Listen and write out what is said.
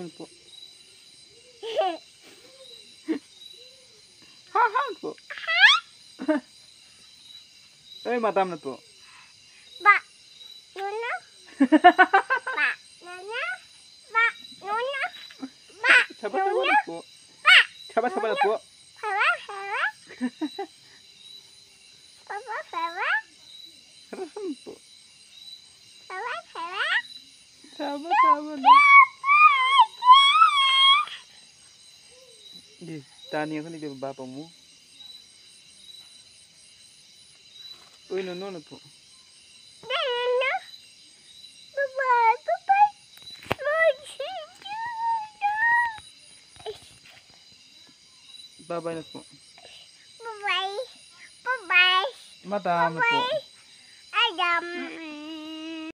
naman po. Ha po. Ay, matam na po. Ba, nuna. Ba, nana. Ba, nuna. Ba, Saba-saba na po. Saba-saba na po. Sawa, sawa. Sawa, sawa. Sarasan po. Sawa, sawa. Saba-saba na. Hindi, tani ako, hindi ba bapa mo? Uy, no po. Nana. Bye-bye, bye-bye. Babay na po. Bye-bye. Bye-bye. Matam na po. Adam.